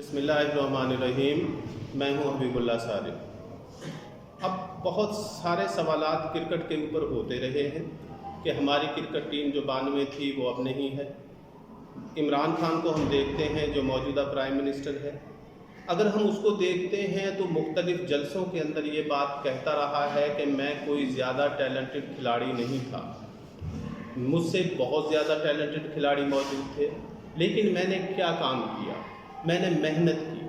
बिस्मिल्लाहिर्रहमानिर्रहीम। मैं हूं हबीबुल्लाह सारिफ। अब बहुत सारे सवालात क्रिकेट के ऊपर होते रहे हैं कि हमारी क्रिकेट टीम जो 92 थी वो अब नहीं है। इमरान खान को हम देखते हैं जो मौजूदा प्राइम मिनिस्टर है, अगर हम उसको देखते हैं तो मुख्तलिफ जलसों के अंदर ये बात कहता रहा है कि मैं कोई ज़्यादा टैलेंटेड खिलाड़ी नहीं था, मुझसे बहुत ज़्यादा टैलेंटेड खिलाड़ी मौजूद थे, लेकिन मैंने क्या काम किया, मैंने मेहनत की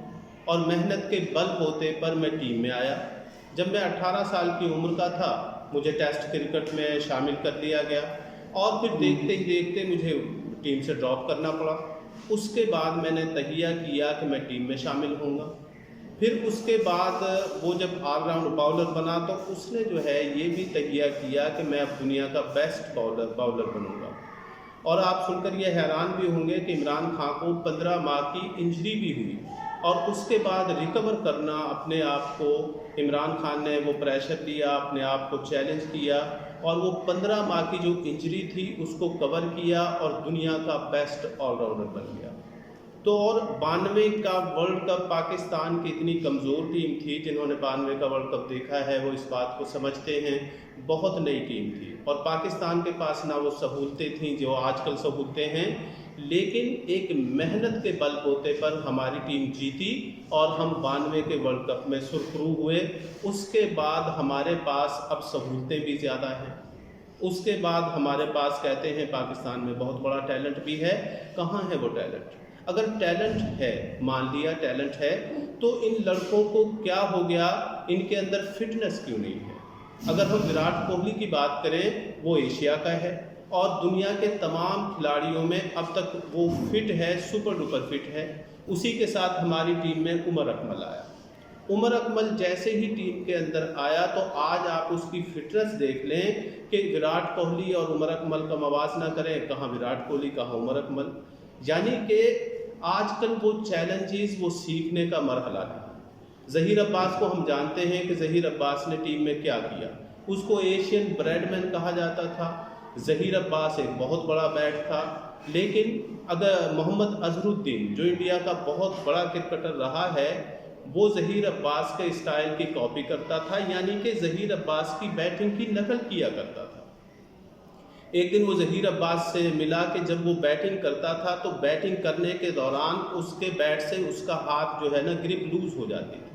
और मेहनत के बलबूते पर मैं टीम में आया। जब मैं 18 साल की उम्र का था मुझे टेस्ट क्रिकेट में शामिल कर लिया गया और फिर देखते ही देखते मुझे टीम से ड्रॉप करना पड़ा। उसके बाद मैंने तहिया किया कि मैं टीम में शामिल होऊंगा। फिर उसके बाद वो जब ऑलराउंड बाउलर बना तो उसने जो है ये भी तहिया किया कि मैं अब दुनिया का बेस्ट बाउलर बनूंगा। और आप सुनकर ये हैरान भी होंगे कि इमरान खान को 15 माह की इंजरी भी हुई और उसके बाद रिकवर करना अपने आप को इमरान खान ने वो प्रेशर लिया, अपने आप को चैलेंज किया और वो 15 माह की जो इंजरी थी उसको कवर किया और दुनिया का बेस्ट ऑलराउंडर बन गया। तो और 92 का वर्ल्ड कप पाकिस्तान की इतनी कमज़ोर टीम थी, जिन्होंने 92 का वर्ल्ड कप देखा है वो इस बात को समझते हैं, बहुत नई टीम थी और पाकिस्तान के पास ना वो सहूलतें थीं जो आजकल सहूलतें हैं, लेकिन एक मेहनत के बलबूते पर हमारी टीम जीती और हम 92 के वर्ल्ड कप में सुरखरू हुए। उसके बाद हमारे पास अब सहूलतें भी ज़्यादा हैं, उसके बाद हमारे पास कहते हैं पाकिस्तान में बहुत बड़ा टैलेंट भी है। कहाँ है वो टैलेंट? अगर टैलेंट है, मान लिया टैलेंट है, तो इन लड़कों को क्या हो गया, इनके अंदर फिटनेस क्यों नहीं है? अगर हम विराट कोहली की बात करें वो एशिया का है और दुनिया के तमाम खिलाड़ियों में अब तक वो फिट है, सुपर डुपर फिट है। उसी के साथ हमारी टीम में उमर अकमल आया। उमर अकमल जैसे ही टीम के अंदर आया तो आज आप उसकी फिटनेस देख लें कि विराट कोहली और उमर अकमल का मवाज़ना करें, कहाँ विराट कोहली कहाँ उमर अकमल। यानी कि आजकल वो चैलेंजेस वो सीखने का मरहला है। ज़हीर अब्बास को हम जानते हैं कि ज़हीर अब्बास ने टीम में क्या किया, उसको एशियन ब्रेडमैन कहा जाता था। ज़हीर अब्बास एक बहुत बड़ा बैट था, लेकिन अगर मोहम्मद अजहरुद्दीन जो इंडिया का बहुत बड़ा क्रिकेटर रहा है वो ज़हीर अब्बास के स्टाइल की कॉपी करता था, यानी कि ज़हीर अब्बास की बैटिंग की नकल किया करता था। एक दिन वो ज़हीर अब्बास से मिला कि जब वो बैटिंग करता था तो बैटिंग करने के दौरान उसके बैट से उसका हाथ जो है ना ग्रिप लूज़ हो जाती थी।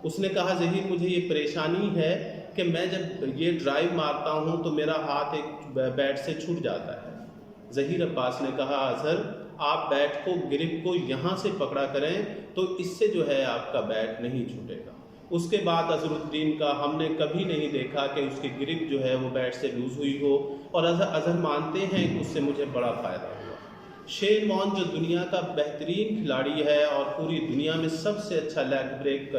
उसने कहा ज़हीर मुझे ये परेशानी है कि मैं जब ये ड्राइव मारता हूँ तो मेरा हाथ एक बैट से छूट जाता है। ज़हीर अब्बास ने कहा अज़हर आप बैट को ग्रिप को यहाँ से पकड़ा करें तो इससे जो है आपका बैट नहीं छूटेगा। उसके बाद अज़हरुद्दीन का हमने कभी नहीं देखा कि उसकी ग्रिप जो है वो बैट से लूज़ हुई हो और अज़हर मानते हैं कि उससे मुझे बड़ा फ़ायदा हुआ। शेन वॉर्न जो दुनिया का बेहतरीन खिलाड़ी है और पूरी दुनिया में सबसे अच्छा लेग ब्रेक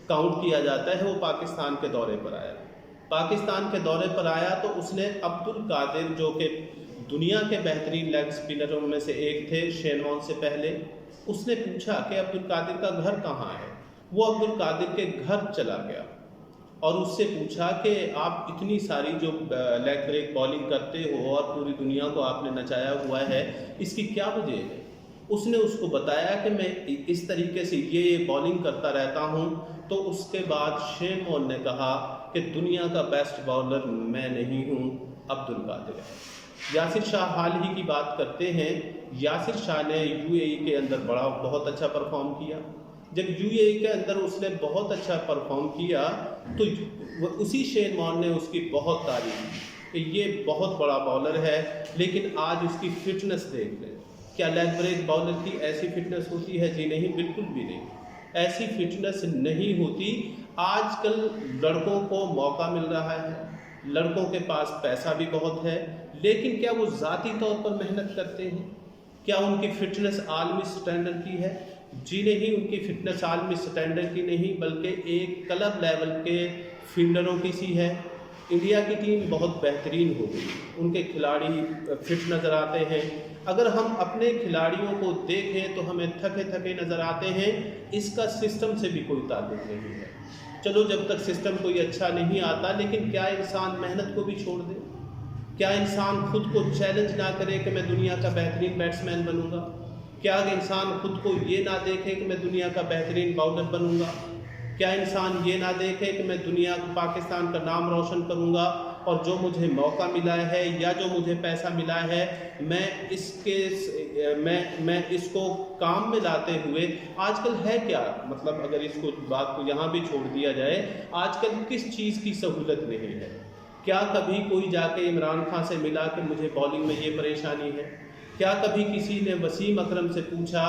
काउंट किया जाता है, वो पाकिस्तान के दौरे पर आया। पाकिस्तान के दौरे पर आया तो उसने अब्दुल कादिर जो कि दुनिया के बेहतरीन लेग स्पिनरों में से एक थे शेन वॉर्न से पहले, उसने पूछा कि अब्दुल कादिर का घर कहाँ है। वो अब्दुल कादिर के घर चला गया और उससे पूछा कि आप इतनी सारी जो लेग ब्रेक बॉलिंग करते हो और पूरी दुनिया को आपने नचाया हुआ है, इसकी क्या वजह है? उसने उसको बताया कि मैं इस तरीके से ये बॉलिंग करता रहता हूँ। तो उसके बाद शेन वॉर्न ने कहा कि दुनिया का बेस्ट बॉलर मैं नहीं हूँ, अब्दुल कादिर है। यासिर शाह हाल ही की बात करते हैं, यासिर शाह ने यूएई के अंदर बहुत अच्छा परफॉर्म किया। जब यूएई के अंदर उसने बहुत अच्छा परफॉर्म किया तो उसी शेन वॉर्न ने उसकी बहुत तारीफ की कि ये बहुत बड़ा बॉलर है, लेकिन आज उसकी फिटनेस देख लें। क्या लेग ब्रेक बॉलर की ऐसी फिटनेस होती है? जी नहीं, बिल्कुल भी नहीं, ऐसी फिटनेस नहीं होती। आजकल लड़कों को मौका मिल रहा है, लड़कों के पास पैसा भी बहुत है, लेकिन क्या वो ज़ाती तौर पर मेहनत करते हैं? क्या उनकी फ़िटनेस आलमी स्टैंडर्ड की है? जी नहीं, उनकी फ़िटनेस आलमी स्टैंडर्ड की नहीं, बल्कि एक क्लब लेवल के फील्डरों की सी है। इंडिया की टीम बहुत बेहतरीन हो गई, उनके खिलाड़ी फिट नज़र आते हैं। अगर हम अपने खिलाड़ियों को देखें तो हमें थके थके नज़र आते हैं। इसका सिस्टम से भी कोई ताल्लुक़ नहीं है। चलो जब तक सिस्टम कोई अच्छा नहीं आता, लेकिन क्या इंसान मेहनत को भी छोड़ दे? क्या इंसान खुद को चैलेंज ना करे कि मैं दुनिया का बेहतरीन बैट्समैन बनूंगा? کیا انسان خود کو یہ نہ دیکھے کہ میں دنیا کا بہترین باؤلر بنوں گا؟ کیا انسان یہ نہ دیکھے کہ میں پاکستان کا نام روشن کروں گا اور جو مجھے موقع ملا ہے یا جو مجھے پیسہ ملا ہے میں اس کو کام میں لاتے ہوئے آج کل ہے کیا، مطلب اگر اس کو بات کو یہاں بھی چھوڑ دیا جائے، آج کل کس چیز کی سہولت نہیں ہے؟ کیا کبھی کوئی جا کے عمران خان سے ملا کہ مجھے بالنگ میں یہ پریشانی ہے؟ کیا کبھی کسی نے وسیم اکرم سے پوچھا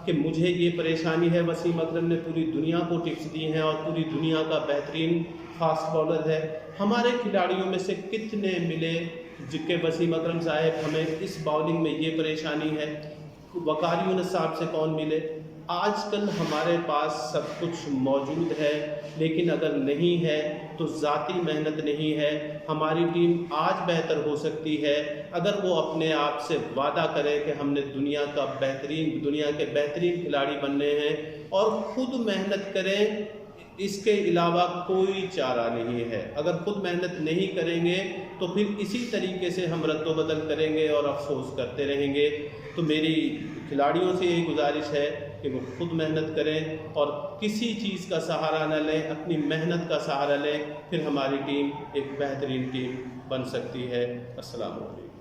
کہ مجھے یہ پریشانی ہے؟ وسیم اکرم نے پوری دنیا کو ٹپس دی ہیں اور پوری دنیا کا بہترین فاسٹ بالر ہے۔ ہمارے کھلاڑیوں میں سے کتنے ملے جن کے وسیم اکرم صاحب ہمیں اس باؤلنگ میں یہ پریشانی ہے؟ وقار یونس صاحب سے کون ملے؟ آج کل ہمارے پاس سب کچھ موجود ہے، لیکن اگر نہیں ہے تو ذاتی محنت نہیں ہے۔ ہماری ٹیم آج بہتر ہو سکتی ہے اگر وہ اپنے آپ سے وعدہ کرے کہ ہم نے دنیا کے بہترین کھلاڑی بننے ہیں اور خود محنت کریں۔ اس کے علاوہ کوئی چارہ نہیں ہے۔ اگر خود محنت نہیں کریں گے تو پھر اسی طریقے سے ہم رد و بدل کریں گے اور افسوس کرتے رہیں گے۔ تو میری کھلاڑیوں سے یہی گزارش ہے کہ وہ خود محنت کریں اور کسی چیز کا سہارا نہ لیں، اپنی محنت کا سہارا لیں، پھر ہماری ٹیم ایک بہترین ٹیم بن سکتی ہے۔ السلام علیکم۔